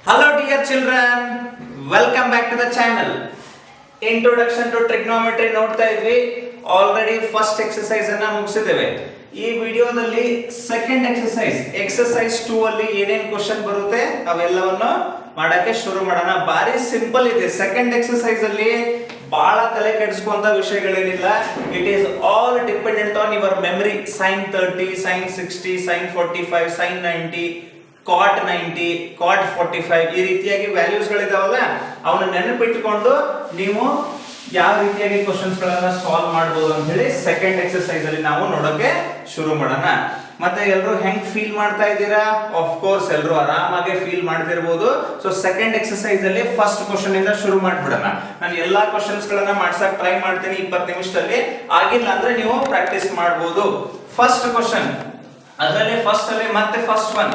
Hello dear children, welcome back to the channel. Introduction to trigonometry ನೋಡ್ತಾ ಇದ್ವಿ. Already first exercise ಅನ್ನ ಮುಗಿಸಿದ್ದೇವೆ. ಈ ವಿಡಿಯೋದಲ್ಲಿ ಸೆಕೆಂಡ್ ಎಕ್ಸರ್ಸೈಸ್ 2 ಅಲ್ಲಿ ಏನೇನ್ ಕ್ವೆಶ್ಚನ್ ಬರುತ್ತೆ ಅವೆಲ್ಲವನ್ನು ಮಾಡಕ್ಕೆ ಶುರು ಮಾಡೋಣ. ಬಾರಿ ಸಿಂಪಲ್ ಇದೆ. ಸೆಕೆಂಡ್ ಎಕ್ಸರ್ಸೈಸ್ ಅಲ್ಲಿ ಬಹಳ ತಲೆ ಕೆಡಿಸ್ಕೊಂತ ವಿಷಯಗಳೇನಿಲ್ಲ. It is all dependent on your memory. sin 30, sin 60, sin 45, sin 90, cot 90, cot 45 ಈ ರೀತಿಯಾಗಿ ವ್ಯಾಲ್ಯೂಸ್ ಗಳಿದಾವಲ್ಲ ಅವನ್ನ ನೆನಪಿಟ್ಟುಕೊಂಡು ನೀವು ಯಾವ ರೀತಿಯಾಗಿ ಕ್ವೆಶ್ಚನ್ಸ್ ಗಳನ್ನ ಸಾಲ್ವ್ ಮಾಡಬಹುದು ಅಂತ ಹೇಳಿ ಸೆಕೆಂಡ್ ಎಕ್ಸರ್ಸೈಸ್ ಅಲ್ಲಿ ನಾವು ನೋಡೋಕೆ ಶುರು ಮಾಡೋಣ. ಮತ್ತೆ ಎಲ್ಲರೂ ಹೆಂಗ್ ಫೀಲ್ ಮಾಡ್ತಾ ಇದ್ದೀರಾ? ಆಫ್ ಕೋರ್ಸ್ ಎಲ್ಲರೂ ಆರಾಮಾಗಿ ಫೀಲ್ ಮಾಡ್ತಿರಬಹುದು. ಸೊ ಸೆಕೆಂಡ್ ಎಕ್ಸರ್ಸೈಸ್ ಅಲ್ಲಿ ಫಸ್ಟ್ ಕ್ವೆಶ್ಚನ್ ಇಂದ ಶುರು ಮಾಡ್ಬಿಡೋಣ. ನಾನು ಎಲ್ಲಾ ಕ್ವೆಶ್ಚನ್ಸ್ ಗಳನ್ನ ಮಾಡ್ಸಕ್ ಟ್ರೈ ಮಾಡ್ತೀನಿ 20 ನಿಮಿಷದಲ್ಲಿ. ಆಗಿಲ್ಲ ಅಂದ್ರೆ ನೀವು ಪ್ರಾಕ್ಟೀಸ್ ಮಾಡಬಹುದು. ಫಸ್ಟ್ ಕ್ವೆಶ್ಚನ್ ಅದರಲ್ಲಿ ಫಸ್ಟ್ ಅಲ್ಲಿ ಮತ್ತೆ ಫಸ್ಟ್ ಒನ್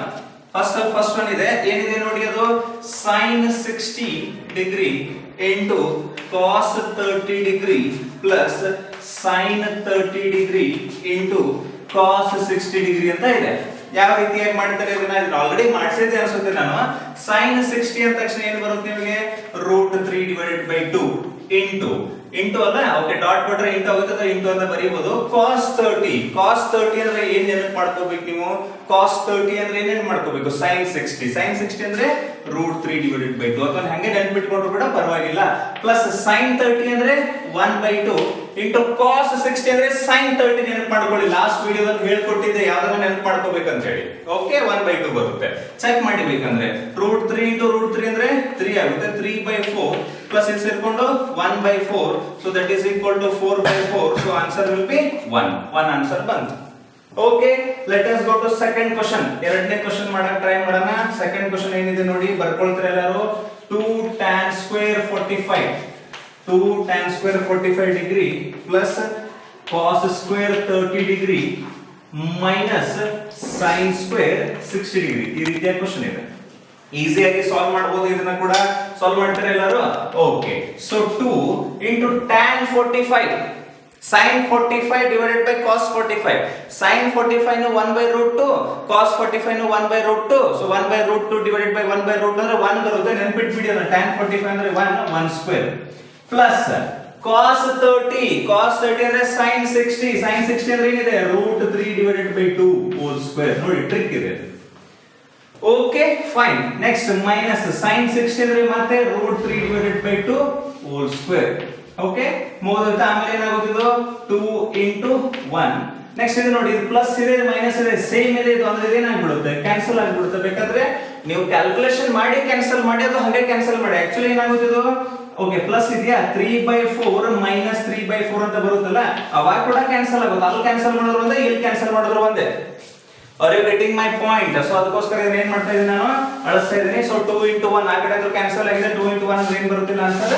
ಇದೆ. ಏನಿದೆ ನೋಡಿ, ಅದು sin 60 degree into cos 30 degree plus sin 30 degree into cos 60 degree ಅಂತ ಇದೆ. ಯಾವ ರೀತಿಯಾಗಿ ಮಾಡ್ತಾರೆ ಇದನ್ನ ಆಲ್ರೆಡಿ ಮಾಡಿಸಿದ್ದೆ ಅನ್ಸುತ್ತೆ ನಾನು. sin 60 ಅಂತ ತಕ್ಷಣ ಏನು ಬರುತ್ತೆ ನಿಮಗೆ? √3/2 ಇಂಟು ಅಲ್ಲ. ಓಕೆ, ಡಾಟ್ ಕೊಟ್ರೆ ಇಂಟು ಆಗುತ್ತೆ, ಇಂಟು ಅಂತ ಬರೀಬಹುದು. cos 30 ಅಂದ್ರೆ ಏನ್ ನೆನಪು ಮಾಡ್ಕೋಬೇಕು ನೀವು? cos 30 ಅಂದ್ರೆ ಏನೇನ್ ಮಾಡ್ಕೋಬೇಕು? sin 60 ಅಂದ್ರೆ √3/2 ಅಥವಾ ಹಂಗೆ ನೆನಪಿಟ್ಕೊಂಡ್ರು ಕೂಡ ಪರವಾಗಿಲ್ಲ. ಪ್ಲಸ್ sin 30 ಅಂದ್ರೆ 1/2 ಇಂಟು cos 60 ಅಂದ್ರೆ sin 30 ನೆನಪು ಮಾಡ್ಕೊಳ್ಳಿ. ಲಾಸ್ಟ್ ವಿಡಿಯೋದಲ್ಲಿ ಹೇಳ್ಕೊಟ್ಟಿದ್ದೆ ಯಾವ್ದನ್ನ ನೆನಪು ಮಾಡ್ಕೋಬೇಕಂತ ಹೇಳಿ. ಓಕೆ, 1/2 ಬರುತ್ತೆ. ಚೆಕ್ ಮಾಡಿಬೇಕಂದ್ರೆ √3 ಇಂಟು √3 ಅಂದ್ರೆ 3 ಆಗುತ್ತೆ. 3/4 ಪ್ಲಸ್ ಇದು ಸೇರ್ಕೊಂಡು 1/4, so that is equal to 4/4. so answer will be 1 answer ಬಂತು. Okay, let us go to second question. ಎರಡನೇ ಕ್ವೆಶ್ಚನ್ ಮಾಡಕ್ಕೆ ಟ್ರೈ ಮಾಡೋಣ. ಸೆಕೆಂಡ್ ಕ್ವೆಶ್ಚನ್ ಏನಿದೆ ನೋಡಿ, ಬರ್ಕೊಳ್ತೀರಾ ಎಲ್ಲರೂ? 2 tan square 45 degree plus cos square 30 degree minus sin square 60 degree. ಈ ರೀತಿಯ question ಇದೆ. ಈಸಿಯಾಗಿ ಸಾಲ್ವ್ ಮಾಡಬಹುದು. ಇದನ್ನ ಕೂಡ ಸಾಲ್ವ್ ಮಾಡ್ತಾರೆ ಎಲ್ಲರೂ. Okay, so 2 into tan 45 sin 45 divided by cos 45. sin 45 ನು 1/√2, cos 45 ನು 1/√2. so 1/√2 divided by 1/√2 ಅಂದ್ರೆ 1 ಬರುತ್ತೆ. ನೆನಪಿಟ್ಬಿಡಿ ಅದನ್ನ. tan 45 ಅಂದ್ರೆ 1 ಸ್ಕ್ವೇರ್ ಪ್ಲಸ್ cos 30 ಅಂದ್ರೆ sin 60 ಅಂದ್ರೆ ಏನಿದೆ? √3/2 ಹೋಲ್ ಸ್ಕ್ವೇರ್. ನೋಡಿ, ಟ್ರಿಕ್ ಇದೆ. Okay, fine. Next minus sin 60 ಅಂದ್ರೆ ಮತ್ತೆ √3/2 ಹೋಲ್ ಸ್ಕ್ವೇರ್. ಓಕೆ, ಮೂವತ್ತು. ಆಮೇಲೆ ಏನಾಗುತ್ತಿದ್ದು 2 into 1. ನೆಕ್ಸ್ಟ್ ಇದು ನೋಡಿ, ಇದು ಪ್ಲಸ್ ಇದೆ ಮೈನಸ್ ಇದೆ ಸೇಮ್ ಇದೆ. ಇದು ಅಂದ್ರೆ ಏನಾಗ್ಬಿಡುತ್ತೆ? ಕ್ಯಾನ್ಸಲ್ ಆಗ್ಬಿಡುತ್ತೆ. ಬೇಕಾದ್ರೆ ನೀವು ಕ್ಯಾಲ್ಕುಲೇಷನ್ ಮಾಡಿ ಕ್ಯಾನ್ಸಲ್ ಮಾಡಿ, ಅದು ಹಾಗೆ ಕ್ಯಾನ್ಸಲ್ ಮಾಡಿ. ಆಕ್ಚುಲಿ ಏನಾಗುತ್ತಿದ್ದು? ಓಕೆ, ಪ್ಲಸ್ ಇದೆಯಾ? 3/4 ಮೈನಸ್ 3/4 ಅಂತ ಬರುತ್ತಲ್ಲ, ಅವಾಗ ಕೂಡ ಕ್ಯಾನ್ಸಲ್ ಆಗುತ್ತೆ. ಅಲ್ಲಿ ಕ್ಯಾನ್ಸಲ್ ಮಾಡಿದ್ರು ಒಂದೇ, ಇಲ್ಲಿ ಕ್ಯಾನ್ಸಲ್ ಮಾಡಿದ್ರು ಒಂದೇ. Are you getting my point? So ಅದಕ್ಕೋಸ್ಕರ ಏನ್ ಮಾಡ್ತಾ ಇದ್ದೀನಿ ನಾನು? ಅಳಿಸ್ತಾ ಇದ್ದೀನಿ. ಸೊ 2 into 1 ಆ ಕಡೆ ಅಂದ್ರೆ ಕ್ಯಾನ್ಸಲ್ ಆಗಿದೆ. 2 into 1 ಅಂದ್ರೆ ಏನ್ ಬರುತ್ತಿಲ್ಲ ಆನ್ಸರ್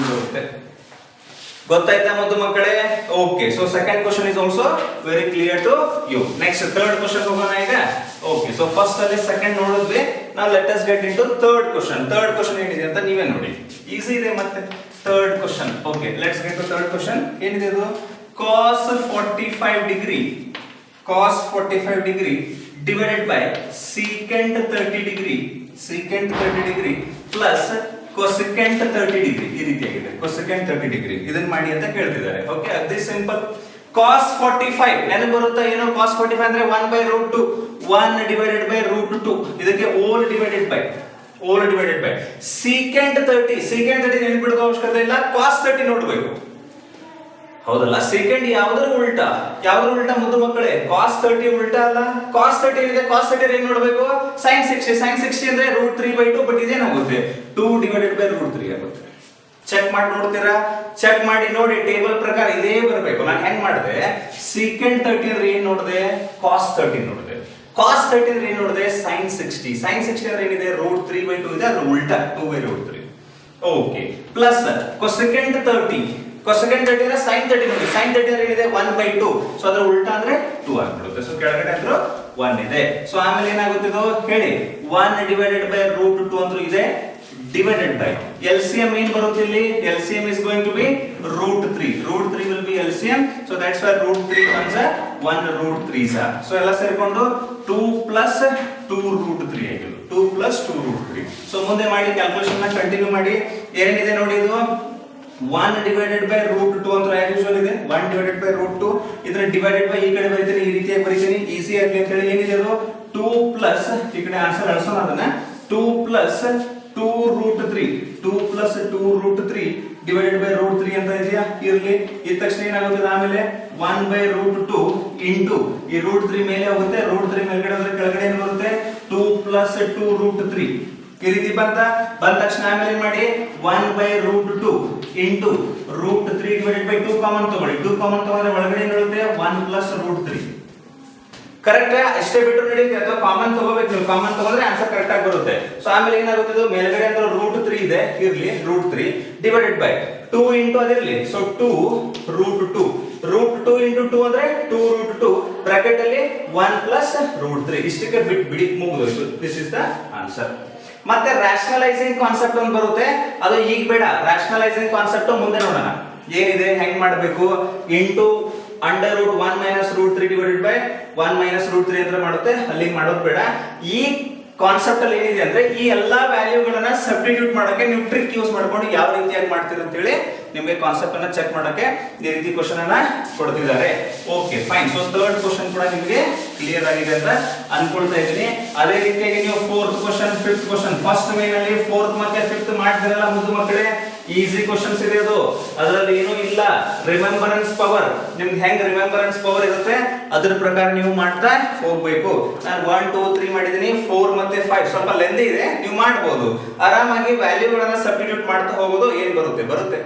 ಬರುತ್ತೆ. ಗೊತ್ತಾಯ್ತಾ ಮುದ್ದು ಮಕ್ಕಳೇ? Okay, so second question is also very clear to you. Next third question ಹೋಗೋಣ ಈಗ. ಓಕೆ, ಸೊ ಫಸ್ಟ್ ಅಲ್ಲಿ ಸೆಕೆಂಡ್ ನೋಡಿದ್ವಿ. ನಾವು let us get into third question. Third question ಏನಿದೆ ಅಂತ ನೀವೇ ನೋಡಿ. ಈಸಿ ಇದೆ ಮತ್ತೆ third question. Okay, let's get to third question. ಏನಿದೆ ಅದು? cos 45 degree divided by secant 30 degree plus cosecant 30 degree. ಈ ರೀತಿಯಾಗಿದೆ. cosecant 30 ಡಿಗ್ರಿ ಇದನ್ನ ಮಾಡಿ ಅಂತ ಕೇಳ್ತಿದ್ದಾರೆ. ಓಕೆ, ಅದೇ ಸಿಂಪಲ್. cos 45 ನೆನಪು ಬರುತ್ತಾ ಏನು? cos 45 ಅಂದ್ರೆ 1/√2, 1 divided by √2. ಇದಕ್ಕೆ all divided by secant 30 ನೆನಪಿಡೋ ಅವಶ್ಯಕತೆ ಇಲ್ಲ. cos 30 ನೋಡಬೇಕು, ಹೌದಲ್ಲ? ಸೆಕೆಂಡ್ ಯಾವ್ದ್ರ ಉಲ್ಟಾ ಮುದ್ದು ಮಕ್ಕಳೇ? cos 30 ಉಲ್ಟಾ ಅಲ್ಲ. cos 30 ಇದೆ. cos 30 ಏನ್ ನೋಡಬೇಕು? sin 60 ಅಂದ್ರೆ √3/2. ಬಟ್ ಇದೇನಾಗುತ್ತೆ? 2 divided by √3 ಆಗುತ್ತೆ. ಚೆಕ್ ಮಾಡಿ ನೋಡ್ತೀರಾ? ಚೆಕ್ ಮಾಡಿ ನೋಡಿ. ಟೇಬಲ್ ಪ್ರಕಾರ ಇದೇ ಬರಬೇಕು. ನಾನು ಹೆಂಗ್ ಮಾಡಿದೆ? secant 30 ಅಂದ್ರೆ ಏನ್ ನೋಡಿದೆ? cos 30 ನೋಡಿದೆ. cos 30 ಅಂದ್ರೆ ಏನ್ ನೋಡಿದೆ? sin 60 ಅಂದ್ರೆ ಏನಿದೆ? √3/2 ಇದೆ. ಅದ್ರ ಉಲ್ಟಾ 2/√3. ಓಕೆ, ಪ್ಲಸ್ cosecant 30 ಅಂದ್ರೆ sin 30 ನೋಡಿ. sin 30 ಅಂದ್ರೆ ಏನಿದೆ? 1/2. ಸೊ ಅದರ ಉಲ್ಟಾ ಅಂದ್ರೆ 2 ಆಗ್ಬಿಡುತ್ತೆ. ಸೊ ಕೆಳಗಡೆ ಅಂದ್ರೆ 1 ಇದೆ. ಸೊ ಆಮೇಲೆ ಏನಾಗುತ್ತೆ ಇದು ಹೇಳಿ? 1 divided by √2 ಅಂತ ಇದೆ. divided by LCM ಏನ್ ಬರುತ್ತೆ ಇಲ್ಲಿ? LCM is going to be √3 will be LCM. so that's why √3 1 √3 so ಎಲ್ಲ ಸೇರಿಕೊಂಡು 2 ಪ್ಲಸ್ 2 ರೂಟ್ 3 ಆಗಿದ್ದು 2 ಪ್ಲಸ್ 2 ರೂಟ್ 3. ಸೊ ಮುಂದೆ ಮಾಡಿ ಕ್ಯಾಲ್ಕುಲೇಷನ್ ಕಂಟಿನ್ಯೂ ಮಾಡಿ. ಏನಿದೆ ನೋಡಿ ಇದು 1 ಡಿವೈಡೆಡ್ ಬೈ ರೂಟ್ 2 ಅಂತ ಆಸ್ ಯೂಶುವಲ್ ಇದೆ. 1 ಡಿವೈಡೆಡ್ ಬೈ ರೂಟ್ 2 ಇದನ್ನ ಡಿವೈಡೆಡ್ ಬೈ ಈ ಕಡೆ ಬರೀತೀನಿ, ಈ ರೀತಿಯಾಗಿ ಬರೀತೀನಿ ಈಸಿ ಆಗಲಿ ಅಂತ ಹೇಳಿ. ಏನಿದೆ ಅದು 2 ಪ್ಲಸ್ ಈ ಕಡೆ ಆನ್ಸರ್ ಅಳಿಸೋಣ ಅದನ್ನ 2 plus 2 root 3 2 plus 2 root 3 divided by root 3 ಅಂತ ಇದೆಯಾ, ಇರಲಿ. ಇದ ತಕ್ಷಣ ಏನಾಗುತ್ತೆ ಆಮೇಲೆ 1 ಬೈ ರೂಟ್ 2 ಇಂಟು ಈ ರೂಟ್ 3 ಮೇಲೆ ಹೋಗುತ್ತೆ, ರೂಟ್ 3 ಮೇಲ್ಗಡೆ ಹೋದ್ರೆ ಕೆಳಗಡೆ ಏನು ಬರುತ್ತೆ 2 ಪ್ಲಸ್ 2 ರೂಟ್ 3 ಈ ರೀತಿ ಬಂದ ತಕ್ಷಣ ಆಮೇಲೆ ಏನ್ ಮಾಡಿ 1 by root 2 into root 3 divided by 2 common ತಗೊಳ್ಳಿ. 2 ಕಾಮನ್ ತಗೊಂಡ್ರೆ ಒಳಗಡೆ ಏನು ಬರುತ್ತೆ 1 ಪ್ಲಸ್ ರೂಟ್ 3. ಕರೆಕ್ಟ್ ಅಷ್ಟೇ ಬಿಟ್ಟು ನಡೀತೆ, ಅಥವಾ ಕಾಮನ್ ತಗೋಬೇಕು. ನೀವು ಕಾಮನ್ ತಗೊಂಡ್ರೆ ಆನ್ಸರ್ ಕರೆಕ್ಟ್ ಆಗಿ ಬರುತ್ತೆ. ಸೊ ಆಮೇಲೆ ಏನಾಗುತ್ತೆ ಇದು ಮೇಲ್ಗಡೆ ಅಂತ ರೂಟ್ 3 ಇದೆ, ಇರ್ಲಿ ರೂಟ್ 3 ಡಿವೈಡೆಡ್ ಬೈ 2 ಇಂಟು ಅದಿರ್ಲಿ. ಸೊ 2 ರೂಟ್ 2 ರೂಟ್ 2 ಇಂಟು 2 ಅಂದ್ರೆ 2 ರೂಟ್ 2 ಬ್ರಾಕೆಟ್ ಅಲ್ಲಿ 1 ಪ್ಲಸ್ ರೂಟ್ 3 ಇಷ್ಟಕ್ಕೆ ಬಿಡಿ ಮುಗಿದೋಯ್ತು. This is the answer. ಮತ್ತೆ ರಾಷನಲೈಸಿಂಗ್ ಕಾನ್ಸೆಪ್ಟ್ ಒಂದು ಬರುತ್ತೆ, ಅದು ಈಗ ಬೇಡ. ರಾಷನಲೈಸಿಂಗ್ ಕಾನ್ಸೆಪ್ಟ್ ಮುಂದೆ ನೋಡೋಣ ಏನಿದೆ, ಹೆಂಗ್ ಮಾಡಬೇಕು. Into under root 1 minus root 3 divided by 1 minus root 3 ಅಂತ ಮಾಡುತ್ತೆ, ಅಲ್ಲಿಗೆ ಮಾಡೋದು ಬೇಡ. ಈ ಕಾನ್ಸೆಪ್ಟ್ ಅಲ್ಲಿ ಏನಿದೆ ಅಂದ್ರೆ ಈ ಎಲ್ಲಾ ವ್ಯಾಲ್ಯೂಗಳನ್ನ ಸಬ್ಸ್ಟಿಟ್ಯೂಟ್ ಮಾಡಕ್ಕೆ ನೀವು ಟ್ರಿಕ್ ಯೂಸ್ ಮಾಡ್ಕೊಂಡು ಯಾವ ರೀತಿಯಾಗಿ ಮಾಡ್ತೀರ ಅಂತ ಹೇಳಿ ನಿಮಗೆ ಕಾನ್ಸೆಪ್ಟ್ ಅನ್ನ ಚೆಕ್ ಮಾಡಕ್ಕೆ ಈ ರೀತಿ ಕ್ವಶನ್ ಅನ್ನ ಕೊಡ್ತಿದ್ದಾರೆ. Okay fine. So third question ಕೂಡ ನಿಮಗೆ ಕ್ಲಿಯರ್ ಆಗಿದೆ ಅಂತ ಅನ್ಕೊಳ್ತಾ ಇದ್ದೀನಿ. ಅದೇ ರೀತಿಯಾಗಿ ನೀವು fourth question, fifth question, first main ಅಲ್ಲಿ ಫೋರ್ತ್ ಮತ್ತೆ ಫಿಫ್ತ್ ಮಾಡ್ತಿರಲ್ಲ ಮುದ್ದು ಮಕ್ಕಳೇ, ಈಸಿ ಕ್ವಶನ್ಸ್ ಇದೆ ಅದು, ಅದರಲ್ಲಿ ಏನೂ ಇಲ್ಲ. ರಿಮೆಂಬರೆನ್ಸ್ ಪವರ್ ನಿಮ್ಗೆ ಹೆಂಗ್ ರಿಮೆಂಬರೆನ್ಸ್ ಪವರ್ ಇರುತ್ತೆ ಅದ್ರ ಪ್ರಕಾರ ನೀವು ಮಾಡ್ತಾ ಹೋಗ್ಬೇಕು. ನಾನು 1 2 3 ಮಾಡಿದೀನಿ, 4 ಮತ್ತೆ 5 ಸ್ವಲ್ಪ ಲೆಂದಿ ಇದೆ, ನೀವು ಮಾಡಬಹುದು ಆರಾಮಾಗಿ. ವ್ಯಾಲ್ಯೂಗಳನ್ನ ಸಬ್ಸ್ಟಿಟ್ಯೂಟ್ ಮಾಡ್ತಾ ಹೋಗೋದು ಏನ್ ಬರುತ್ತೆ.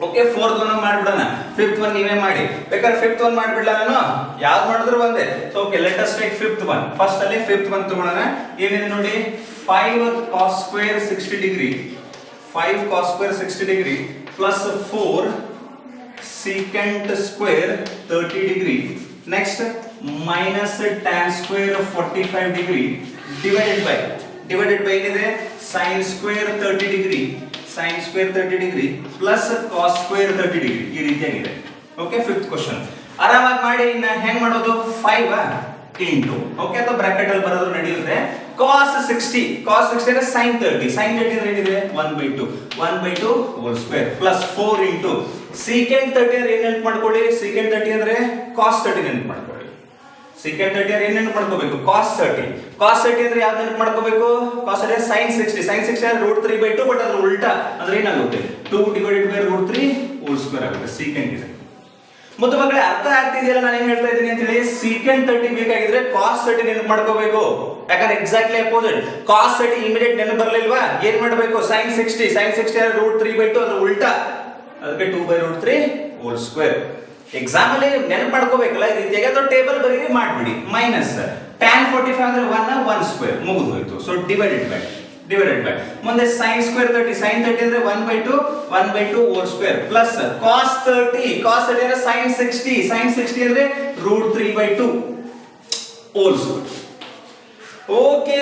ಓಕೆ, ಫೋರ್ತ್ ಒನ್ ಮಾಡ್ಬಿಡೋಣ, ಫಿಫ್ತ್ ಒನ್ ನೀವೇ ಮಾಡಿ. ಬೇಕಾದ್ರೆ ಫಿಫ್ತ್ ಒನ್ ಮಾಡ್ಬಿಡ್ಲ ನಾನು, ಯಾವ್ದು ಮಾಡಿದ್ರು ಒಂದೇ. So okay, let us take fifth one. First ಅಲ್ಲಿ ಫಿಫ್ತ್ ಒನ್ ತಗೊಳ್ಳೋಣ. ಏನಿದೆ ನೋಡಿ, 5 cos square 60 degree 5 cos square 60 degree plus 4 secant square 30 degree. Next minus tan square 45 degree divided by ಏನಿದೆ sin square 30 degree plus cos square 30 degree ಈ ರೀತಿಯಾಗಿದೆ. Okay, fifth question ಆರಾಮಾಗಿ ಮಾಡಿ. ಇನ್ನ ಹೆಂಗ್ ಮಾಡೋದು 5 ಇಂಟು ಓಕೆ ಅಥವಾ ಬ್ರಾಕೆಟ್ ಅಲ್ಲಿ ಬರೋದು ನಡೆಯುತ್ತೆ. cos 60 ಅಂದ್ರೆ sin 30 ಅಂದ್ರೆ ಏನಿದೆ 1/2 whole square plus 4 into secant 30 ಅಂದ್ರೆ ಏನ್ ನೆನಪು ಮಾಡ್ಕೊಳ್ಳಿ, secant 30 ಅಂದ್ರೆ cos 30 ನೆನಪು ಮಾಡ್ಕೊಳ್ಳಿ. secant 30 ಅಂದ್ರೆ ಏನ್ ನೆನಪು ಮಾಡ್ಕೋಬೇಕು, cos 30 ಅಂದ್ರೆ ಯಾವ್ದು ನೆನಪು ಮಾಡ್ಕೋಬೇಕು, cos 30 sin 60 ಅಂದ್ರೆ √3/2 ಬಟ್ ಅದ್ರ ಉಲ್ಟಾ ಅಂದ್ರೆ ಏನಾಗುತ್ತೆ 2 ಡಿವೈಡೆಡ್ ಬೈ √3 ಹೋಲ್ ಸ್ಕ್ವೇರ್ ಆಗುತ್ತೆ. secant ಇದೆ. ಮತ್ತು ಮಕ್ಕಳೇ ಅರ್ಥ ಆಗ್ತಿದೆಯಲ್ಲ ನಾನು ಏನ್ ಹೇಳ್ತಾ ಇದ್ದೀನಿ ಅಂತ ಹೇಳಿ. secant 30 ಬೇಕಾಗಿದ್ರೆ cos 30 ನೆನಪು ಮಾಡ್ಕೋಬೇಕು, ಯಾಕಂದ್ರೆ ಎಕ್ಸಾಕ್ಟ್ಲಿ ಅಪೋಸಿಟ್. cos 30 ಇಮಿಡಿಯೇಟ್ ನೆನಪು ಬರಲಿಲ್ವಾ, ಏನ್ ಮಾಡಬೇಕು sin 60 ಅಂದ್ರೆ √3/2 ಅದ್ರ ಉಲ್ಟಾ, ಅದಕ್ಕೆ 2/√3 ಹೋಲ್ ಸ್ಕ್ವೇರ್. ಎಕ್ಸಾಮ್ ಅಲ್ಲಿ ನೆನಪು ಮಾಡ್ಕೋಬೇಕಲ್ಲ ಈ ರೀತಿಯಾಗಿ, ಅಥವಾ ಟೇಬಲ್ ಬರೀರಿ ಮಾಡ್ಬಿಡಿ. ಮೈನಸ್ tan 45 ಅಂದ್ರೆ 1 ಸ್ಕ್ವೇರ್ ಮುಗಿದು ಹೋಯ್ತು. ಸೊ ಡಿವೈಡೆಡ್ ಬೈ ಮುಂದೆ sin square 30 ಅಂದ್ರೆ 1/2 ಹೋಲ್ ಸ್ಕ್ವೇರ್ ಪ್ಲಸ್ cos 30 ಅಂದ್ರೆ sin 60 ಅಂದ್ರೆ √3/2 ಹೋಲ್ ಸ್ಕ್ವೇರ್. ಓಕೆ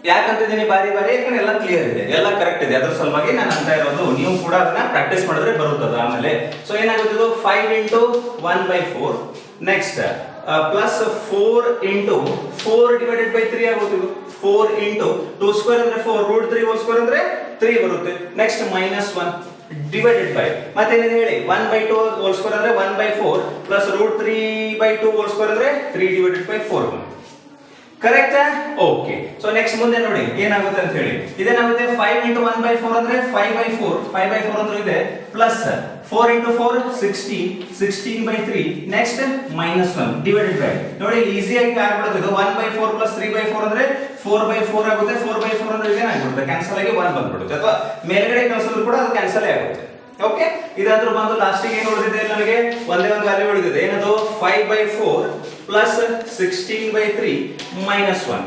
ಯಾಕಂತಿದ್ದೀನಿ ಬಾರಿ ಯಾಕಂದ್ರೆ ಎಲ್ಲ ಕ್ಲಿಯರ್ ಇದೆ, ಎಲ್ಲ ಕರೆಕ್ಟ್ ಇದೆ. ಅದ್ರ ಸಲುವಾಗಿ ನಾನು ಅಂತ ಇರೋದು, ನೀವು ಕೂಡ ಅದನ್ನ ಪ್ರಾಕ್ಟೀಸ್ ಮಾಡಿದ್ರೆ ಬರುತ್ತದೆ ಆಮೇಲೆ. ಸೊ ಏನಾಗುತ್ತೆ 5 into 1/4 next plus 4 into 4 divided by 3 ಆಗುತ್ತೆ. 4 ಇಂಟು 2 ಸ್ಕ್ವೇರ್ ಅಂದ್ರೆ 4 √3 ಹೋಲ್ ಸ್ಕ್ವೇರ್ ಅಂದ್ರೆ 3 ಬರುತ್ತೆ. ನೆಕ್ಸ್ಟ್ ಮೈನಸ್ 1 ಡಿವೈಡೆಡ್ ಬೈ ಮತ್ತೇನಿದೆ ಹೇಳಿ 1/2 ಹೋಲ್ ಸ್ಕ್ವೇರ್ ಅಂದ್ರೆ 1/4 ಪ್ಲಸ್ √3/2 ಹೋಲ್ ಸ್ಕ್ವೇರ್ ಅಂದ್ರೆ 3 ಡಿವೈಡೆಡ್ ಬೈ 4. ಕರೆಕ್ಟಾ? ಓಕೆ. ಸೊ ನೆಕ್ಸ್ಟ್ ಮುಂದೆ ನೋಡಿ ಏನಾಗುತ್ತೆ ಅಂತ ಹೇಳಿ. ಇದೇನಾಗುತ್ತೆ 5 ಇಂಟು 1/4 ಅಂದ್ರೆ 5/4 ಅಂದ್ರೆ ಇದೆ plus 4 into 4 16/3 next minus 1 divided by ನೋಡಿ ಈಸಿಯಾಗಿ ಆಗ್ಬಿಡುತ್ತೆ ಇದು. 1/4 ಪ್ಲಸ್ 3/4 ಅಂದ್ರೆ 4/4 ಆಗುತ್ತೆ. 4/4 ಅಂದ್ರೆ ಏನಾಗುತ್ತೆ ಕ್ಯಾನ್ಸಲ್ ಆಗಿ 1 ಬಂದ್ಬಿಡುತ್ತೆ, ಅಥವಾ ಮೇಲ್ಗಡೆ ಕಳಿಸಿದ್ರು ಕೂಡ ಅದು ಕ್ಯಾನ್ಸಲ್ ಆಗುತ್ತೆ. ಓಕೆ, ಇದಾದ್ರೂ ಬಂದು ಲಾಸ್ಟಿಗೆ ಏನು ಉಳಿದಿದೆ ನಮಗೆ ಒಂದೇ ಒಂದು ವ್ಯಾಲ್ಯೂ ಉಳಿದಿದೆ. ಏನದು 5/4 ಪ್ಲಸ್ 16/3 ಮೈನಸ್ 1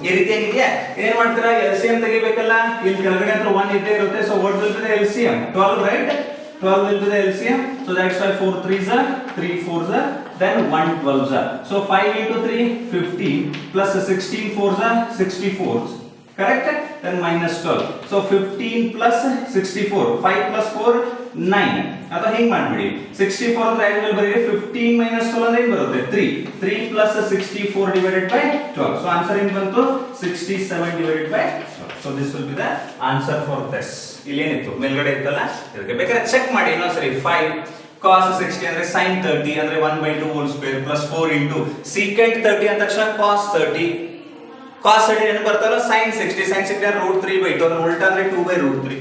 ಈ ರೀತಿಯಾಗಿದೆಯಾ. ಏನ್ ಮಾಡ್ತೀರಾ, LCM ತೆಗಿಬೇಕಲ್ಲ, ಇಲ್ಲಿ ಕೆಳಗಡೆ ಅಂತ 1 ಇದ್ದೇ ಇರುತ್ತೆ. So what will be the LCM 12, right? 12 will be the LCM. So that's why 4 3s are 3 4s are then 1 12s are. So 5 into 3 50 plus 16 4s are 64. correct, then minus 12, so 15 plus 64, 5 plus 4 9, ಅಥವಾ ಹಿಂಗ್ ಮಾಡ್ಬಿಡಿ 64 ಅಂದ್ರೆ ಆಕ್ಚುअली ಬರೀರಿ 15 minus 12 ಅಂದ್ರೆ ಏನು ಬರುತ್ತೆ 3 plus 64 divided by 12, so answer ಏನು ಬಂತು 67 divided by 12, so this will be the answer for this. ಇಲ್ಲಿ ಏನಿತ್ತು ಮೇಲ್ಗಡೆ ಇತ್ತಲ್ಲ ಇದಕ್ಕೆ ಬೇಕಾದ್ರೆ ಚೆಕ್ ಮಾಡಿ ಇನ್ನೊಂದ್ಸರಿ 5 cos 60 ಅಂದ್ರೆ sin 30 ಅಂದ್ರೆ 1/2 whole square plus 4 into secant 30 ಅಂತ ತಕ್ಷಣ cos 30 ಏನು ಬರ್ತಲ್ಲ sin 60 √3/2 ಅಂದ್ರೆ ಉಲ್ಟಾ ಅಂದ್ರೆ 2/√3.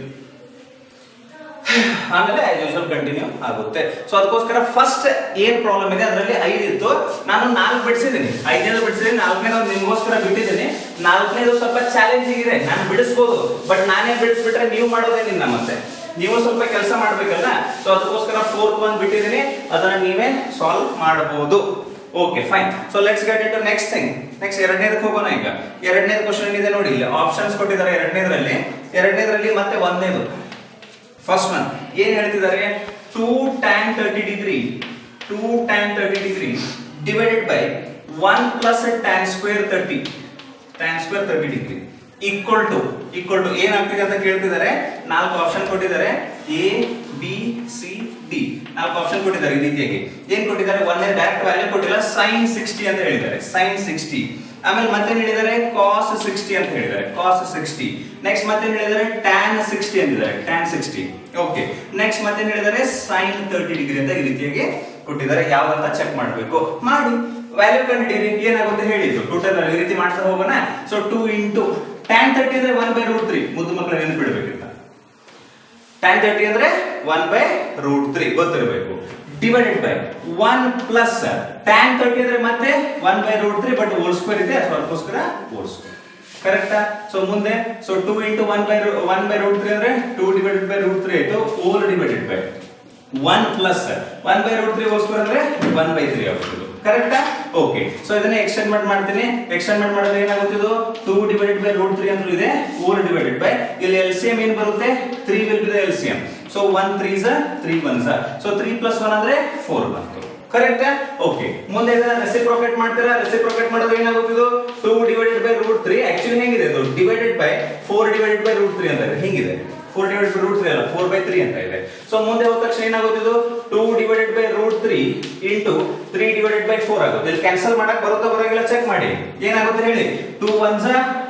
ಆಮೇಲೆ ಆಸ್ ಯೂಶುವಲ್ ಕಂಟಿನ್ಯೂ ಆಗುತ್ತೆ. ಸೊ ಅದಕ್ಕೋಸ್ಕರ ಫಸ್ಟ್ ಏನ್ ಪ್ರಾಬ್ಲಮ್ ಇದೆ ಅದರಲ್ಲಿ 5 ಇತ್ತು, ನಾನು 4 ಬಿಡಿಸಿದ್ದೀನಿ, 5ನೇದು ಬಿಡಿಸಿದ್ದೀನಿ, 4ನೇದು ನಿಮಗೋಸ್ಕರ ಬಿಟ್ಟಿದ್ದೀನಿ. 4ನೇದು ಸ್ವಲ್ಪ ಚಾಲೆಂಜಿಂಗ್ ಇದೆ, ನಾನು ಬಿಡಿಸಬಹುದು, ಬಟ್ ನಾನೇ ಬಿಡಿಸ್ಬಿಟ್ರೆ ನೀವು ಮಾಡೋದೇನಿಲ್ಲ, ಮತ್ತೆ ನೀವು ಸ್ವಲ್ಪ ಕೆಲಸ ಮಾಡ್ಬೇಕಲ್ಲ. ಸೊ ಅದಕ್ಕೋಸ್ಕರ 4th one ಬಿಟ್ಟಿದ್ದೀನಿ, ಅದನ್ನ ನೀವೇ ಸಾಲ್ವ್ ಮಾಡಬಹುದು. Okay fine. So let's get into next thing. Next ಎರಡನೇದಕ್ಕೆ ಹೋಗೋಣ. ಈಗ ಎರಡನೇದು ಕ್ವಶನ್ ಇದೆ ನೋಡಿ, ಇಲ್ಲಿ ಆಪ್ಷನ್ಸ್ ಕೊಟ್ಟಿದ್ದಾರೆ ಎರಡನೇದ್ರಲ್ಲಿ ಮತ್ತೆ ಒಂದನೇದು. ಫಸ್ಟ್ ಒನ್ ಏನ್ ಹೇಳ್ತಿದ್ದಾರೆ, 2 tan 30 degree divided by 1 plus tan square 30 degree equal to ಏನಾಗ್ತಿದೆ ಅಂತ ಕೇಳ್ತಿದ್ದಾರೆ. 4 ಆಪ್ಷನ್ ಕೊಟ್ಟಿದ್ದಾರೆ, A B C D 4 option ಕೊಟ್ಟಿದ್ದಾರೆ. ಈ ರೀತಿಯಾಗಿ ಏನ್ ಕೊಟ್ಟಿದ್ದಾರೆ, ಒಂದೇ ಡೈರೆಕ್ಟ್ ವ್ಯಾಲ್ಯೂ ಕೊಟ್ಟಿಲ್ಲ, sin 60 ಅಂತ ಹೇಳಿದ್ದಾರೆ, sin 60. ಆಮೇಲೆ ಮತ್ತೆ ಹೇಳಿದ್ದಾರೆ cos 60 ಅಂತ ಹೇಳಿದ್ದಾರೆ, cos 60. ನೆಕ್ಸ್ಟ್ ಮತ್ತೆ ಹೇಳಿದ್ದಾರೆ tan 60 ಅಂತಿದ್ದಾರೆ, tan 60. ಓಕೆ, ನೆಕ್ಸ್ಟ್ ಮತ್ತೆ ಹೇಳಿದ್ದಾರೆ sin 30 ಡಿಗ್ರಿ ಅಂತ ಈ ರೀತಿಯಾಗಿ ಕೊಟ್ಟಿದ್ದಾರೆ. ಯಾವ್ದಂತ ಚೆಕ್ ಮಾಡಬೇಕು, ಮಾಡಿ ವ್ಯಾಲ್ಯೂ ಕಂಡುಹಿಡಿಯಿರಿ. ಏನಾಗುತ್ತೆ ಹೇಳಿದ್ರು ಟೋಟಲ್ ಈ ರೀತಿ ಮಾಡ್ತಾ ಹೋಗೋಣ. ಸೊ 2 into tan 30 ಅಂದ್ರೆ 1/√3, ಮುದ್ದು ಮಕ್ಕಳು ನೆನಪಿಡಬೇಕಿಂತ. tan 30 ಅಂದ್ರೆ 1/√3 ಗೊತ್ತಿರಬೇಕು. ಡಿವೈಡೆಡ್ ಬೈ 1 ಪ್ಲಸ್ tan 30 ಅಂದ್ರೆ ಮತ್ತೆ 1/√3, ಬಟ್ ಹೋಲ್ ಸ್ಕ್ವೇರ್ ಇದೆ, ಸೊ ಅದಕ್ಕೋಸ್ಕರ ಹೋಲ್ ಸ್ಕ್ವೇರ್. ಕರೆಕ್ಟಾ? ಸೊ ಮುಂದೆ 2 into 1/√3 ಅಂದ್ರೆ 2 divided by √3 ಆಯ್ತು, whole divided by 1 plus 1/√3 whole square ಅಂದ್ರೆ 1/3 ಆಗುತ್ತೆ. ಕರೆಕ್ಟಾ? ಓಕೆ, ಸೊ ಇದನ್ನ ಎಕ್ಸ್ಟೆಂಡ್ ಮಾಡ್ತೀನಿ. ಎಕ್ಸ್ಟೆಂಡ್ ಮಾಡಿದ್ರೆ ಏನಾಗುತ್ತಿದ್ದು 2 divided by √3 ಅಂತ ಇದೆ, ಹೋಲ್ ಡಿವೈಡೆಡ್ ಬೈ ಇಲ್ಲಿ LCM ಏನು ಬರುತ್ತೆ, 3 will be the LCM. So 1 3s 3 1s, so 3 plus 1 ಅಂದ್ರೆ 4 ಬಂತು. ಕರೆಕ್ಟಾ? ಓಕೆ, ಮುಂದೆ ಇದನ್ನ ರೆಸಿಪ್ರೋಕೇಟ್ ಮಾಡ್ತೀರಾ. ರೆಸಿಪ್ರೋಕೇಟ್ ಮಾಡಿದ್ರೆ ಏನಾಗುತ್ತಿದ್ದು 2 divided by √3 ಆಕ್ಚುಲಿ ಹೆಂಗಿದೆ ಇದು, ಡಿವೈಡೆಡ್ ಬೈ 4 divided by √3 ಅಂತ ಇದೆ, ಹಿಂಗಿದೆ 4 divided by √3 ಅಲ್ಲ 4/3 ಅಂತ ಇದೆ. ಸೊ ಮುಂದೆ ಹೋದ ತಕ್ಷಣ ಏನಾಗುತ್ತಿದ್ದು 2 divided by √3 into 3 divided by 4 ಆಗುತ್ತೆ. ಇಲ್ಲಿ ಕ್ಯಾನ್ಸಲ್ ಮಾಡಕ್ ಬರುತ್ತಾ ಬರೋಗಿಲ್ಲ ಚೆಕ್ ಮಾಡಿ. ಏನಾಗುತ್ತೆ ಹೇಳಿ, 2 1s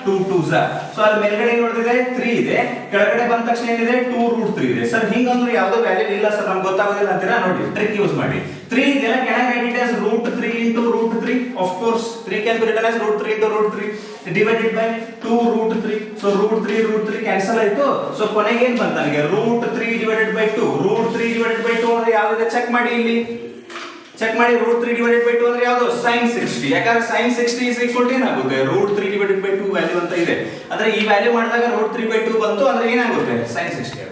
2 2s. ಸೊ ಅಲ್ಲಿ ಮೇಲ್ಗಡೆ ನೋಡಿದ್ರೆ 3 ಇದೆ, ಕೆಳಗಡೆ ಬಂದ ತಕ್ಷಣ ಏನಿದೆ 2√3 ಇದೆ. ಸರ್ ಹಿಂಗಂದ್ರೆ ಯಾವ್ದೋ ವ್ಯಾಲ್ಯೂ ಇಲ್ಲ ಸರ್ ನಮ್ಗೆ ಗೊತ್ತಾಗೋದಿಲ್ಲ ಅಂತೀರಾ, ನೋಡಿ ಟ್ರಿಕ್ ಯೂಸ್ ಮಾಡಿ. 3 ಇದೆಲ್ಲ can I write it as √3 into √3? Of course 3 can be written as √3 into √3 divided by 2√3. So √3 cancel ಆಯ್ತು. ಸೊ ಕೊನೆಗೆ ಏನ್ ಬಂತ ನನಗೆ, √3 divided by 2. √3 divided by 2 ಅಂದ್ರೆ ಯಾವ್ದಿದೆ ಚೆಕ್ ಮಾಡಿ, ಇಲ್ಲಿ ಚೆಕ್ ಮಾಡಿ. √3 divided by 2 ಅಂದ್ರೆ ಯಾವುದು, sin 60. ಯಾಕಂದ್ರೆ sin 60 is equal to ಏನಾಗುತ್ತೆ, √3 divided by 2 ವ್ಯಾಲ್ಯೂ ಅಂತ ಇದೆ. ಅಂದ್ರೆ ಈ ವ್ಯಾಲ್ಯೂ ಮಾಡಿದಾಗ √3/2 ಬಂತು ಅಂದ್ರೆ ಏನಾಗುತ್ತೆ, sin 60 ಆಗುತ್ತೆ.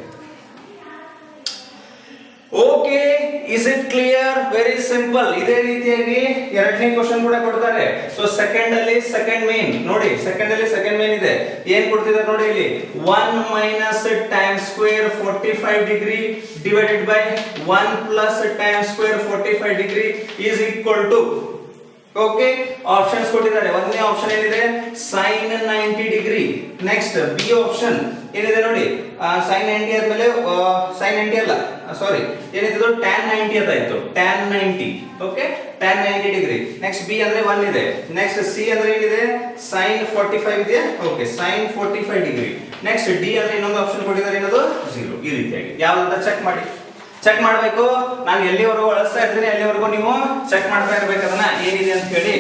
Okay, is it clear? Very simple. ಇದೇ ರೀತಿಯಾಗಿ ಎರಡನೇ ಕ್ವಶನ್ ಕೂಡ ಕೊಡ್ತಾರೆ. ಸೊ ಸೆಕೆಂಡ್ ಅಲ್ಲಿ ಸೆಕೆಂಡ್ ಮೇನ್ ನೋಡಿ, ಸೆಕೆಂಡ್ ಅಲ್ಲಿ ಸೆಕೆಂಡ್ ಮೇನ್ ಇದೆ. ಏನ್ ಕೊಡ್ತಿದ್ದಾರೆ ನೋಡಿ ಇಲ್ಲಿ, 1 minus tan square 45 degree divided by 1 plus tan square 45 degree is equal to. Okay, options ಕೊಟ್ಟಿದ್ದಾರೆ. ಒಂದನೇ ಆಪ್ಷನ್ ಏನಿದೆ, sin 90 degree. Next B option ಏನಿದೆ ನೋಡಿ, sin 90 ಆದ್ಮೇಲೆ sin 90 ಅಲ್ಲ ಸಾರಿ ಏನಿದೆ tan 90 ಅಂತ ಆಯ್ತು, tan 90. Okay, tan 90 degree. Next B ಅಂದ್ರೆ 1 ಇದೆ. ನೆಕ್ಸ್ಟ್ ಸಿ ಅಂದ್ರೆ ಏನಿದೆ, sin 45 ಇದೆ. Okay, sin 45 degree. Next D ಅಂದ್ರೆ ಇನ್ನೊಂದು ಆಪ್ಷನ್ ಕೊಟ್ಟಿದ್ದಾರೆ, ಏನದು 0. ಈ ರೀತಿಯಾಗಿ ಯಾವ್ದಂತ ಚೆಕ್ ಮಾಡಿ. ಚೆಕ್ ಮಾಡಬೇಕು. ನಾನು ಎಲ್ಲಿವರೆಗೂ ಅಳಿಸ್ತಾ ಇರ್ತೀನಿ ಅಲ್ಲಿವರೆಗೂ ನೀವು ಚೆಕ್ ಮಾಡ್ತಾ ಇರ್ಬೇಕು ಅದನ್ನ ಏನಿದೆ ಅಂತ ಹೇಳಿ.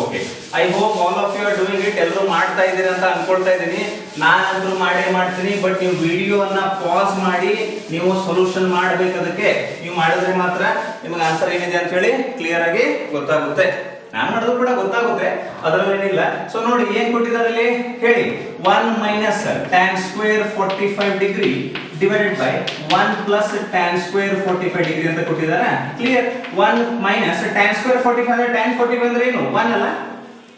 Okay, I hope all of you are doing it. ಎಲ್ಲರೂ ಮಾಡ್ತಾ ಇದ್ದೀರಿ ಅಂತ ಅನ್ಕೊಳ್ತಾ ಇದ್ದೀನಿ. ನಾನಂತೂ ಮಾಡ್ತೀನಿ, ಬಟ್ ನೀವು ವಿಡಿಯೋವನ್ನ ಪಾಸ್ ಮಾಡಿ ನೀವು ಸೊಲ್ಯೂಷನ್ ಮಾಡಬೇಕು. ಅದಕ್ಕೆ ನೀವು ಮಾಡಿದ್ರೆ ಮಾತ್ರ ನಿಮಗೆ ಆನ್ಸರ್ ಏನಿದೆ ಅಂತ ಹೇಳಿ ಕ್ಲಿಯರ್ ಆಗಿ ಗೊತ್ತಾಗುತ್ತೆ. ನಾನು ಮಾಡಿದ್ರು ಕೂಡ ಗೊತ್ತಾಗುತ್ತೆ, ಅದರಲ್ಲಿ ಏನಿಲ್ಲ. ಸೊ ನೋಡಿ ಏನ್ ಕೊಟ್ಟಿದ್ದಾರೆ ಇಲ್ಲಿ ಹೇಳಿ, 1 minus tan square 45 degree divided by 1 plus tan square 45 degree ಅಂತ ಕೊಟ್ಟಿದ್ದಾರೆ. ಕ್ಲಿಯರ್? 1 minus tan square 45 ಅಂದ್ರೆ tan 45 ಅಂದ್ರೆ ಏನು, 1 ಅಲ್ಲ,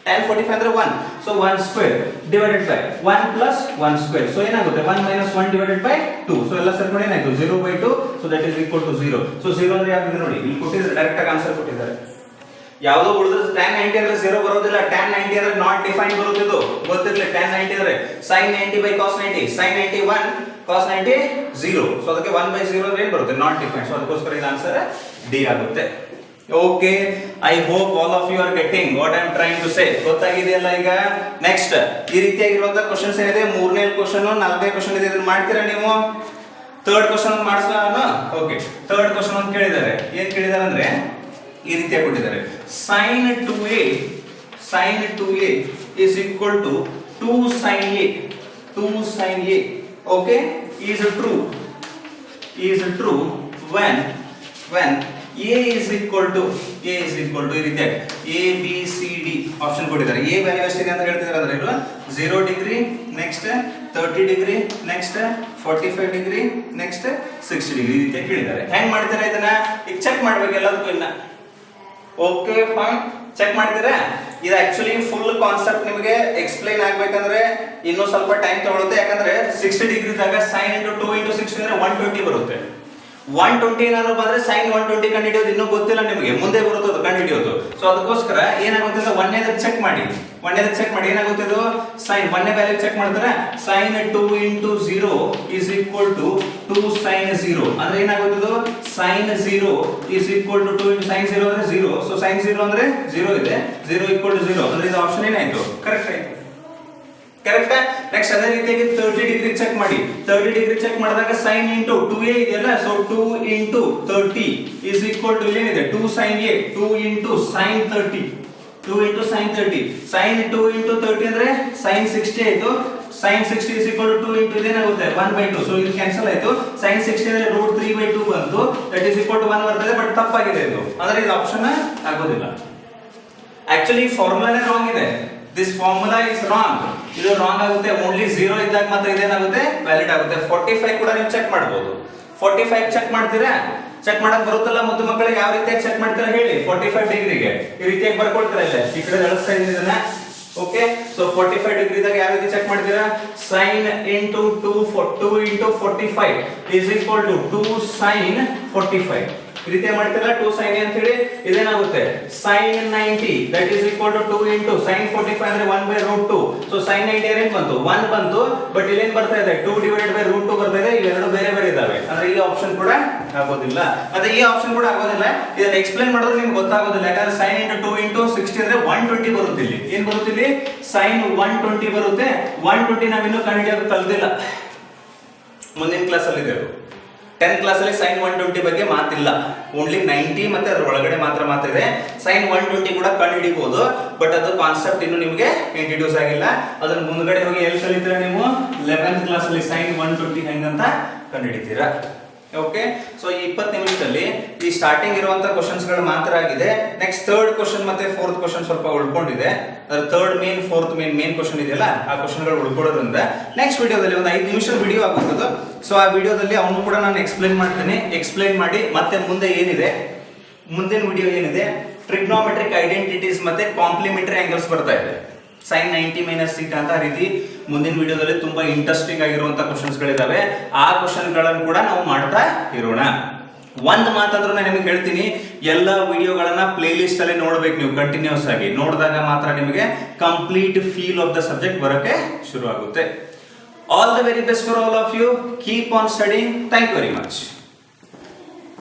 tan 45 ಅಂದ್ರೆ 1. So 1 square divided by 1 plus 1 square. So ಏನಾಗುತ್ತೆ, 1 minus 1 divided by 2. ಸೊ ಎಲ್ಲ ಸೇರ್ಕೊಂಡು ಏನಾಯ್ತು, 0/2. So that is equal to 0. So 0 ಅಂದ್ರೆ ಯಾವ್ದು ನೋಡಿ, ಇಲ್ಲಿ ಕೊಟ್ಟಿದ್ದಾರೆ, ಡೈರೆಕ್ಟ್ ಆಗಿ ಆನ್ಸರ್ ಕೊಟ್ಟಿದ್ದಾರೆ. ಯಾವ್ದೋ ಉಳಿದ tan 90 ಅಂದ್ರೆ 0 ಬರೋದಿಲ್ಲ, tan 90 ಅಂದ್ರೆ ನಾಟ್ ಡಿಫೈನ್ಡ್ ಬರುತ್ತೆ, ಇದು ಗೊತ್ತಿರಲಿ. tan 90 ಅಂದ್ರೆ sin 90 by cos 90, sin 90 1, cos 90 0. So ಅದಕ್ಕೆ 1/0 ಅಂದ್ರೆ ಏನು ಬರುತ್ತೆ, ನಾಟ್ ಡಿಫೈನ್ಡ್. ಸೊ ಅದಕ್ಕೋಸ್ಕರ ಇದು ಆನ್ಸರ್ ಡಿ ಆಗುತ್ತೆ. Okay, I hope all of you are getting what I am trying to say. ಗೊತ್ತಾಗಿದೆಯಲ್ಲ ಈಗ? ನೆಕ್ಸ್ಟ್ ಈ ರೀತಿಯಾಗಿರುವಂತ ಕ್ವಶನ್ಸ್ ಏನಿದೆ, 3ನೇ ಕ್ವಶನ್ 4ನೇ ಕ್ವಶನ್ ಇದೆ, ಇದನ್ನ ಮಾಡ್ತೀರಾ ನೀವು? ಥರ್ಡ್ ಕ್ವಶನ್ ಒಂದು ಮಾಡಿಸ್ಕೊಳ್ಳೋಣ. ಓಕೆ, ಥರ್ಡ್ ಕ್ವಶನ್ ಒಂದು ಕೇಳಿದ್ದಾರೆ. ಏನ್ ಕೇಳಿದ್ದಾರೆ ಅಂದ್ರೆ ಈ ರೀತಿಯಾಗಿ ಕೊಟ್ಟಿದ್ದಾರೆ, sin 2a is equal to 2 sin a. 2 sin a, okay, is true when a is equal to ಈ ರೀತಿಯಾಗಿ a b c d option ಕೊಟ್ಟಿದ್ದಾರೆ. a ವ್ಯಾಲ್ಯೂ ಎಷ್ಟಿದೆ ಅಂತ ಹೇಳ್ತಿದ್ದಾರೆ ಅಂದ್ರೆ ಇಲ್ವಾ, 0 degree, next 30 degree, next 45 degree, next 60 degree ಈ ರೀತಿಯಾಗಿ ಕೇಳಿದ್ದಾರೆ. ಹೆಂಗ್ ಮಾಡ್ತೀರಾ ಇದನ್ನ? ಈಗ ಚೆಕ್ ಮಾಡ್ಬೇಕು ಎಲ್ಲದಕ್ಕೂ ಇನ್ನ. ಓಕೆ ಫೈನ್, ಚೆಕ್ ಮಾಡ್ತೀರಾ? ಇದು ಆಕ್ಚುಲಿ ಫುಲ್ ಕಾನ್ಸೆಪ್ಟ್ ನಿಮಗೆ ಎಕ್ಸ್ಪ್ಲೈನ್ ಆಗ್ಬೇಕಂದ್ರೆ ಇನ್ನೂ ಸ್ವಲ್ಪ ಟೈಮ್ ತಗೊಳುತ್ತೆ. ಯಾಕಂದ್ರೆ 60 ಡಿಗ್ರಿದಾಗ sin into 2 into 60 ಅಂದ್ರೆ 120 ಬರುತ್ತೆ. 120 ಏನಾದ್ರು ಬಂದ್ರೆ sin 120 ಕಂಡುಹಿಡಿಯೋದು ಇನ್ನೂ ಗೊತ್ತಿಲ್ಲ ನಿಮಗೆ, ಮುಂದೆ ಬರುತ್ತೆ ಅದು ಕಂಡುಹಿಡಿಯೋದು. ಸೊ ಅದಕ್ಕೋಸ್ಕರ ಏನಾಗುತ್ತೆ ಅಂದ್ರೆ ಒಂದನೇದಕ್ಕೆ ಚೆಕ್ ಮಾಡಿ ಏನಾಗುತ್ತೆ ಅದು sin. ಒಂದನೇ ವ್ಯಾಲ್ಯೂ ಚೆಕ್ ಮಾಡಿದ್ರೆ sin 2 into 0 is equal to 2 sin 0 ಅಂದ್ರೆ ಏನಾಗುತ್ತೆ ಅದು sin 0 is equal to 2 into sin 0 ಅಂದ್ರೆ 0. ಸೊ sin 0 ಅಂದ್ರೆ 0 ಇದೆ, 0 equal to 0 ಅಂದ್ರೆ ಇದು ಆಪ್ಷನ್ ಏನಾಯ್ತು, ಕರೆಕ್ಟ್ ಆಯ್ತು. ಕರೆಕ್ಟಾ? ನೆಕ್ಸ್ಟ್ ಅದೇ ರೀತಿಯಾಗಿ 30 ಡಿಗ್ರಿ ಚೆಕ್ ಮಾಡಿ. 30 ಡಿಗ್ರಿ ಚೆಕ್ ಮಾಡಿದಾಗ sin into 2a ಇದೆಯಲ್ಲ, so 2 into 30 is equal to ಏನಿದೆ 2 sin a, 2 into sin 30, 2 into sin 30, sin 2 into 30 ಅಂದ್ರೆ sin 60 ಆಯ್ತು. sin 60 is equal to 2 into ಇದೇನಾಗುತ್ತೆ 1/2. So ಇದು ಕ್ಯಾನ್ಸಲ್ ಆಯ್ತು. sin 60 ಅಂದ್ರೆ √3/2 ಬಂತು, that is equal to 1 ಬರ್ತದೆ. ಬಟ್ ತಪ್ಪಾಗಿದೆ ಇದು, ಅಂದ್ರೆ ಇದು ಆಪ್ಷನ್ ಆಗೋದಿಲ್ಲ. ಆಕ್ಚುಲಿ ಫಾರ್ಮುಲಾನೇ ರಾಂಗ್ ಇದೆ. ದಿಸ್ ಫಾರ್ಮುಲಾ ಇಸ್ ರಾಂಗ್, ಇದು ರಾಂಗ್ ಆಗುತ್ತೆ. ಓನ್ಲಿ 0 ಇದ್ದಾಗ ಮಾತ್ರ ಇದೇನಾಗುತ್ತೆ ವ್ಯಾಲಿಡ್ ಆಗುತ್ತೆ. 45 ಕೂಡ ನೀವು ಚೆಕ್ ಮಾಡಬಹುದು. 45 ಚೆಕ್ ಮಾಡ್ತೀರಾ? ಚೆಕ್ ಮಾಡಕ್ ಬರುತ್ತಲ್ಲ ಮುದ್ದು ಮಕ್ಕಳಿಗೆ? ಯಾವ ರೀತಿಯಾಗಿ ಚೆಕ್ ಮಾಡ್ತೀರಾ ಹೇಳಿ? 45 ಡಿಗ್ರಿಗೆ ಈ ರೀತಿಯಾಗಿ ಬರ್ಕೊಳ್ತೀರಾ, ಇಲ್ಲ ಈ ಕಡೆ ಎಳಿಸ್ತಾ ಇದ್ದೀನಿ ಇದನ್ನ. ಓಕೆ, ಸೊ 45 ಡಿಗ್ರಿದಾಗ ಯಾವ ರೀತಿ ಚೆಕ್ ಮಾಡ್ತೀರಾ? sin into 2 into 45 is equal to 2 sin 45 ಈ ರೀತಿ ಮಾಡ್ತೀರಾ. 2 sin ಅಂತ ಹೇಳಿ ಇದೇನಾಗುತ್ತೆ sin 90 that is equal to 2 into sin 45 ಅಂದ್ರೆ 1/√2. ಸೊ sin 90 ಏನ್ ಬಂತು 1 ಬಂತು, ಬಟ್ ಇಲ್ಲಿ ಏನ್ ಬರ್ತಾ ಇದೆ 2 divided by √2 ಬರ್ತಾ ಇದೆ. ಇವೆರಡು ಬೇರೆ ಬೇರೆ ಇದಾವೆ, ಅಂದ್ರೆ ಈ ಆಪ್ಷನ್ ಕೂಡ ಆಗೋದಿಲ್ಲ, ಮತ್ತೆ ಈ ಆಪ್ಷನ್ ಕೂಡ ಆಗೋದಿಲ್ಲ. ಇದನ್ನ ಎಕ್ಸ್ಪ್ಲೈನ್ ಮಾಡಿದ್ರೆ ನಿಮ್ಗೆ ಗೊತ್ತಾಗೋದಿಲ್ಲ. ಯಾಕಂದ್ರೆ sin into 2 into 60 ಅಂದ್ರೆ 120 ಬರುತ್ತೆ. ಇಲ್ಲಿ ಏನ್ ಬರುತ್ತೆ, ಇಲ್ಲಿ sin 120 ಬರುತ್ತೆ. 120 ನಾವಿನ್ನೂ ಕಂಡುಹಿಡಿಯೋದು ಕಲ್ತಿಲ್ಲ, ಮುಂದಿನ ಕ್ಲಾಸ್ ಅಲ್ಲಿ ಇದೆ. 10th ಕ್ಲಾಸ್ ಅಲ್ಲಿ sin 120 ಬಗ್ಗೆ ಮಾತಿಲ್ಲ, ಓನ್ಲಿ 90 ಮತ್ತೆ ಅದರ ಒಳಗಡೆ ಮಾತ್ರ ಮಾತಿದೆ. sin 120 ಕೂಡ ಕಂಡುಹಿಡಿಬಹುದು, ಬಟ್ ಅದು ಕಾನ್ಸೆಪ್ಟ್ ಇನ್ನು ನಿಮಗೆ ಇಂಟ್ರೊಡ್ಯೂಸ್ ಆಗಿಲ್ಲ. ಅದನ್ನ ಮುಂದ್ಗಡೆ ಹೋಗಿ ಎಲ್ಲಿ ಕಲಿತೀರಾ ನೀವು? 11th ಕ್ಲಾಸ್ ಅಲ್ಲಿ sin 120 ಹೆಂಗಂತ ಕಂಡುಹಿಡಿತೀರಾ. ಓಕೆ, ಸೊ ಈ 20 ನಿಮಿಷದಲ್ಲಿ ಈ ಸ್ಟಾರ್ಟಿಂಗ್ ಇರುವಂತ ಕ್ವಶನ್ಸ್ ಗಳು ಮಾತ್ರ ಆಗಿದೆ. ನೆಕ್ಸ್ಟ್ ಥರ್ಡ್ ಕ್ವಶನ್ ಮತ್ತೆ ಫೋರ್ತ್ ಕ್ವಶನ್ ಸ್ವಲ್ಪ ಉಳ್ಕೊಂಡಿದೆ. ಅದರ third main fourth main question ಇದೆಯಲ್ಲ, ಆ ಕ್ವಶನ್ ಗಳು ಉಳ್ಕೊಳ್ಳೋದ್ರಿಂದ ನೆಕ್ಸ್ಟ್ ವಿಡಿಯೋದಲ್ಲಿ ಒಂದು 5 ನಿಮಿಷ ವಿಡಿಯೋ ಆಗುತ್ತದೆ. ಸೊ ಆ ವಿಡಿಯೋದಲ್ಲಿ ಅವನು ಕೂಡ ನಾನು ಎಕ್ಸ್ಪ್ಲೈನ್ ಮಾಡ್ತೀನಿ. ಎಕ್ಸ್ಪ್ಲೈನ್ ಮಾಡಿ ಮತ್ತೆ ಮುಂದೆ ಏನಿದೆ, ಮುಂದಿನ ವಿಡಿಯೋ ಏನಿದೆ, ಟ್ರಿಗ್ನೋಮೆಟ್ರಿಕ್ ಐಡೆಂಟಿಟೀಸ್ ಮತ್ತೆ ಕಾಂಪ್ಲಿಮೆಂಟರಿ ಆಂಗಲ್ಸ್ ಬರ್ತಾ ಇದೆ. sin 90 - θ ಅಂತ ರೀತಿ ಮುಂದಿನ ವಿಡಿಯೋದಲ್ಲಿ ತುಂಬಾ ಇಂಟ್ರೆಸ್ಟಿಂಗ್ ಆಗಿರುವಂತ ಕ್ವಶನ್ಸ್ ಗಳಿದಾವೆ. ಆ ಕ್ವಶನ್ ಗಳನ್ನು ಕೂಡ ನಾವು ಮಾಡ್ತಾ ಇರೋಣ. ಒಂದ್ ಮಾತಾದ್ರೂ ನಾನು ನಿಮಗೆ ಹೇಳ್ತೀನಿ, ಎಲ್ಲ ವಿಡಿಯೋಗಳನ್ನ ಪ್ಲೇ ಲಿಸ್ಟ್ ಅಲ್ಲಿ ನೋಡ್ಬೇಕು ನೀವು ಕಂಟಿನ್ಯೂಸ್ ಆಗಿ. ನೋಡಿದಾಗ ಮಾತ್ರ ನಿಮಗೆ complete feel of the subject ಬರೋಕೆ ಶುರು ಆಗುತ್ತೆ. All the very best for all of you. Keep on studying. Thank you very much.